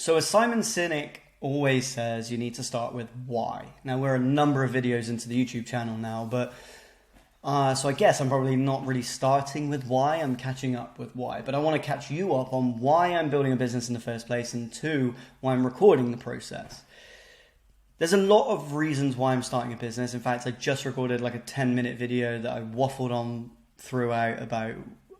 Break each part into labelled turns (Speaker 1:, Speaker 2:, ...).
Speaker 1: So as Simon Sinek always says, you need to start with why. Now we're a number of videos into the YouTube channel now, but so I guess I'm probably not really starting with why, I'm catching up with why. But I want to catch you up on why I'm building a business in the first place, and two, why I'm recording the process. There's a lot of reasons why I'm starting a business. In fact, I just recorded like a 10-minute video that I waffled on throughout about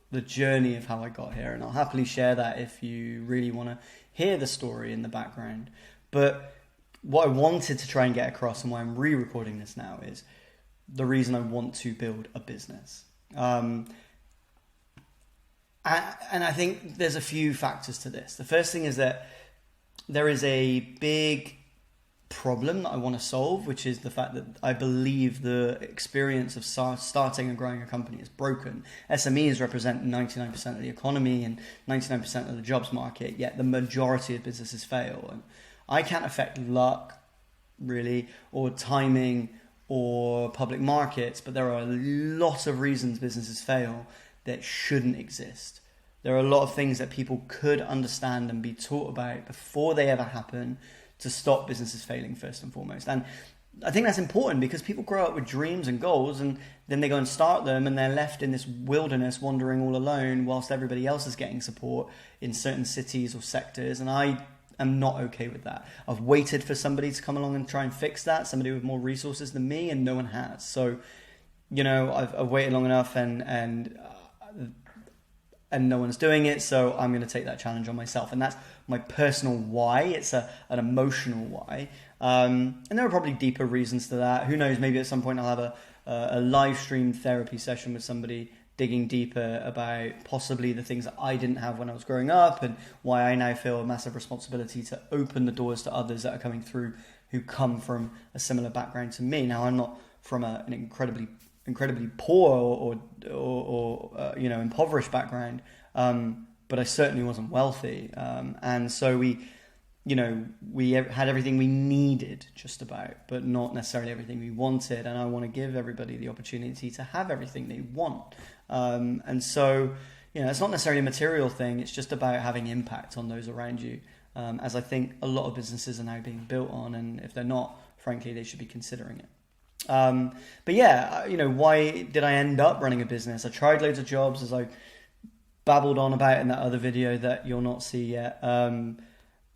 Speaker 1: the journey of how I got here. And I'll happily share that if you really want to hear the story in the background. But what I wanted to try and get across, and why I'm re-recording this now, is the reason I want to build a business. And I think there's a few factors to this. The first thing is that there is a big problem that I want to solve, which is the fact that I believe the experience of starting and growing a company is broken. SMEs represent 99% of the economy and 99% of the jobs market, yet the majority of businesses fail. And I can't affect luck, really, or timing, or public markets, but there are a lot of reasons businesses fail that shouldn't exist. There are a lot of things that people could understand and be taught about before they ever happen to stop businesses failing, first and foremost. And I think that's important because people grow up with dreams and goals, and then they go and start them, and they're left in this wilderness wandering all alone whilst everybody else is getting support in certain cities or sectors. And I'm not okay with that. I've waited for somebody to come along and try and fix that, somebody with more resources than me, and no one has. So, I've waited long enough, and no one's doing it, so I'm going to take that challenge on myself. And that's my personal why. It's an emotional why. And there are probably deeper reasons to that. Who knows, maybe at some point I'll have a live stream therapy session with somebody digging deeper about possibly the things that I didn't have when I was growing up, and why I now feel a massive responsibility to open the doors to others that are coming through who come from a similar background to me. Now, I'm not from an incredibly poor or impoverished background, but I certainly wasn't wealthy, and so we had everything we needed, just about, but not necessarily everything we wanted. And I want to give everybody the opportunity to have everything they want. And so, it's not necessarily a material thing. It's just about having impact on those around you, as I think a lot of businesses are now being built on. And if they're not, frankly, they should be considering it. But yeah, why did I end up running a business? I tried loads of jobs, as I babbled on about in that other video that you'll not see yet.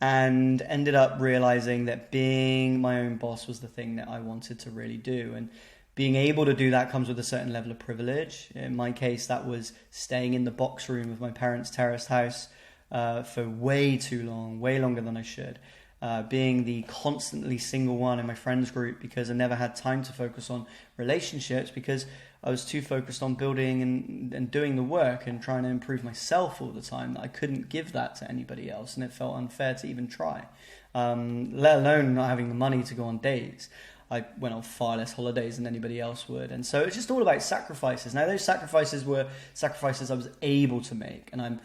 Speaker 1: And ended up realizing that being my own boss was the thing that I wanted to really do. And being able to do that comes with a certain level of privilege. In my case, that was staying in the box room of my parents' terraced house for way too long, way longer than I should. Being the constantly single one in my friends group because I never had time to focus on relationships because I was too focused on building and doing the work and trying to improve myself all the time that I couldn't give that to anybody else, and it felt unfair to even try, let alone not having the money to go on dates. I went on far less holidays than anybody else would. And so it's just all about sacrifices. Now, those sacrifices were sacrifices I was able to make, and I'm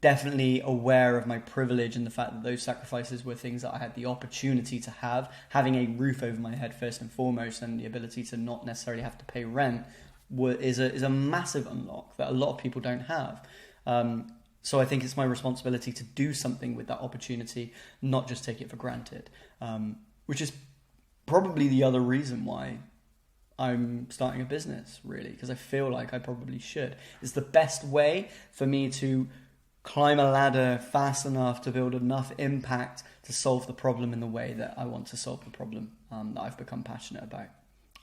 Speaker 1: definitely aware of my privilege and the fact that those sacrifices were things that I had the opportunity to have. Having a roof over my head first and foremost, and the ability to not necessarily have to pay rent is a massive unlock that a lot of people don't have. So I think it's my responsibility to do something with that opportunity, not just take it for granted, which is probably the other reason why I'm starting a business, really, because I feel like I probably should. It's the best way for me to climb a ladder fast enough to build enough impact to solve the problem in the way that I want to solve the problem that I've become passionate about.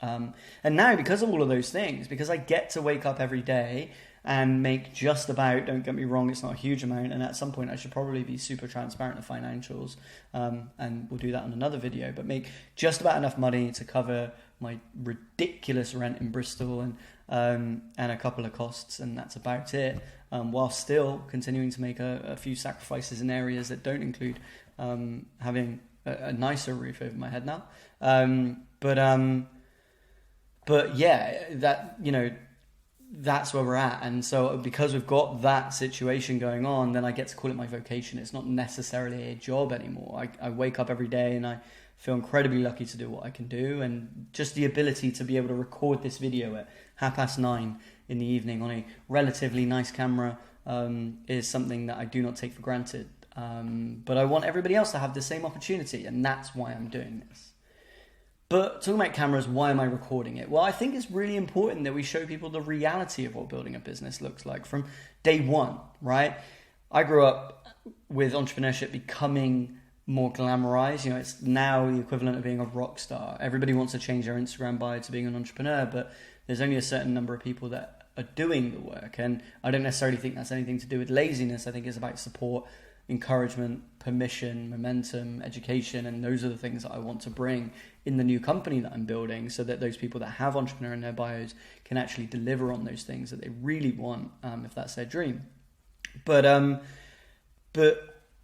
Speaker 1: And now, because of all of those things, because I get to wake up every day and make just about, don't get me wrong, it's not a huge amount, and at some point I should probably be super transparent in financials, and we'll do that on another video, but make just about enough money to cover my ridiculous rent in Bristol and a couple of costs, and that's about it, while still continuing to make a few sacrifices in areas that don't include having a nicer roof over my head now. But yeah, that's where we're at. And so because we've got that situation going on, then I get to call it my vocation. It's not necessarily a job anymore. I wake up every day and I feel incredibly lucky to do what I can do. And just the ability to be able to record this video at 9:30 in the evening on a relatively nice camera is something that I do not take for granted. But I want everybody else to have the same opportunity, and that's why I'm doing this. But talking about cameras, why am I recording it? Well, I think it's really important that we show people the reality of what building a business looks like from day one, right? I grew up with entrepreneurship becoming more glamorized. You know, it's now the equivalent of being a rock star. Everybody wants to change their Instagram bio to being an entrepreneur, but there's only a certain number of people that are doing the work. And I don't necessarily think that's anything to do with laziness. I think it's about support, encouragement, permission, momentum, education, and those are the things that I want to bring in the new company that I'm building, so that those people that have entrepreneur in their bios can actually deliver on those things that they really want, if that's their dream. But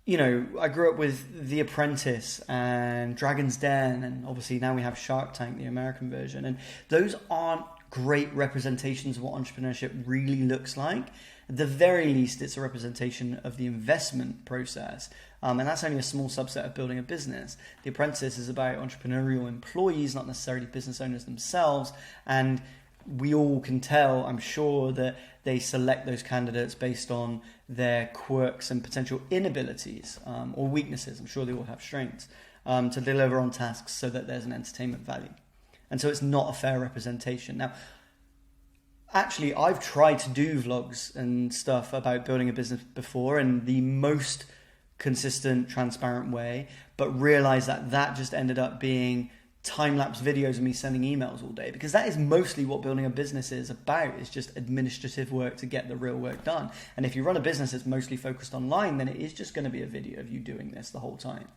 Speaker 1: you know, I grew up with The Apprentice and Dragon's Den, and obviously now we have Shark Tank, the American version, and those aren't great representations of what entrepreneurship really looks like. At the very least, it's a representation of the investment process. And that's only a small subset of building a business. The Apprentice is about entrepreneurial employees, not necessarily business owners themselves. And we all can tell, I'm sure, that they select those candidates based on their quirks and potential inabilities or weaknesses. I'm sure they all have strengths to deliver on tasks so that there's an entertainment value. And so it's not a fair representation. Now, actually, I've tried to do vlogs and stuff about building a business before in the most consistent, transparent way, but realized that that just ended up being time-lapse videos of me sending emails all day, because that is mostly what building a business is about. It's just administrative work to get the real work done. And if you run a business that's mostly focused online, then it is just going to be a video of you doing this the whole time.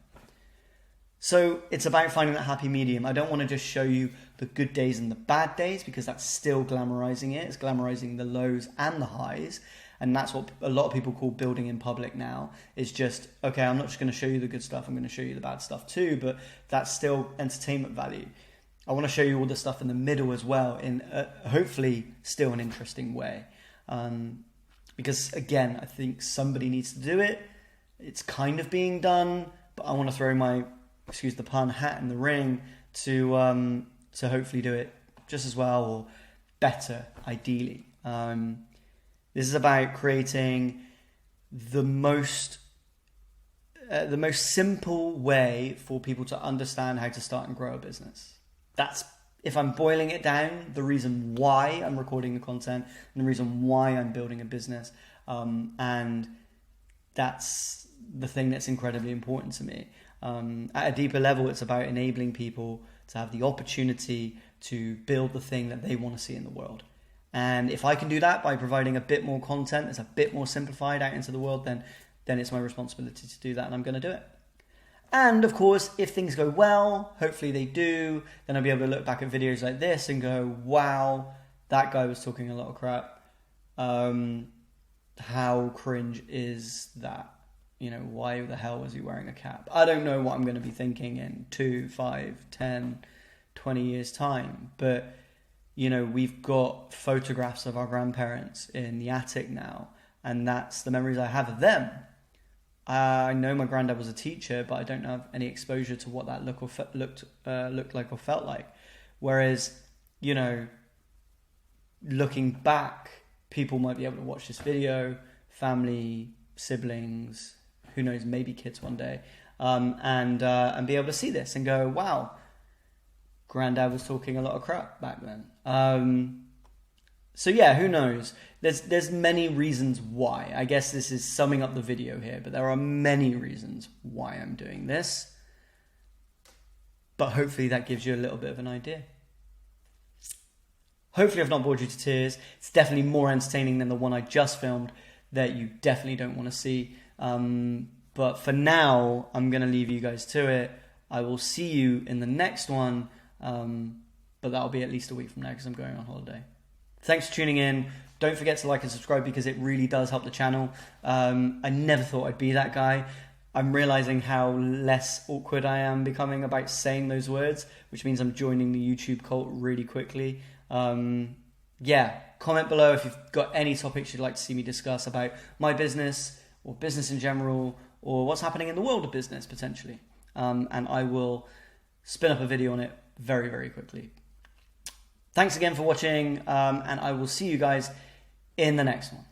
Speaker 1: So it's about finding that happy medium. I don't want to just show you the good days and the bad days, because that's still glamorizing it. It's glamorizing the lows and the highs. And that's what a lot of people call building in public now. Is just, okay, I'm not just going to show you the good stuff, I'm going to show you the bad stuff too, but that's still entertainment value. I want to show you all the stuff in the middle as well, in hopefully still an interesting way. Because again, I think somebody needs to do it. It's kind of being done, but I want to throw my, excuse the pun, hat in the ring to hopefully do it just as well or better, ideally. This is about creating the most simple way for people to understand how to start and grow a business. That's, if I'm boiling it down, the reason why I'm recording the content and the reason why I'm building a business. And that's the thing that's incredibly important to me. At a deeper level, it's about enabling people to have the opportunity to build the thing that they want to see in the world. And if I can do that by providing a bit more content that's a bit more simplified out into the world, then it's my responsibility to do that, and I'm going to do it. And of course, if things go well, hopefully they do, then I'll be able to look back at videos like this and go, wow, that guy was talking a lot of crap. How cringe is that? You know, why the hell was he wearing a cap? I don't know what I'm going to be thinking in 2, 5, 10, 20 years' time. But, you know, we've got photographs of our grandparents in the attic now, and that's the memories I have of them. I know my granddad was a teacher, but I don't have any exposure to what that looked like or felt like. Whereas, you know, looking back, people might be able to watch this video, family, siblings, who knows, maybe kids one day, and be able to see this and go, wow, granddad was talking a lot of crap back then. So yeah, who knows? There's many reasons why. I guess this is summing up the video here, but there are many reasons why I'm doing this. But hopefully that gives you a little bit of an idea. Hopefully I've not bored you to tears. It's definitely more entertaining than the one I just filmed that you definitely don't want to see. But for now, I'm going to leave you guys to it. I will see you in the next one. But that'll be at least a week from now because I'm going on holiday. Thanks for tuning in. Don't forget to like and subscribe because it really does help the channel. I never thought I'd be that guy. I'm realizing how less awkward I am becoming about saying those words, which means I'm joining the YouTube cult really quickly. Yeah, comment below if you've got any topics you'd like to see me discuss about my business or business in general or what's happening in the world of business potentially. And I will spin up a video on it very, very quickly. Thanks again for watching, and I will see you guys in the next one.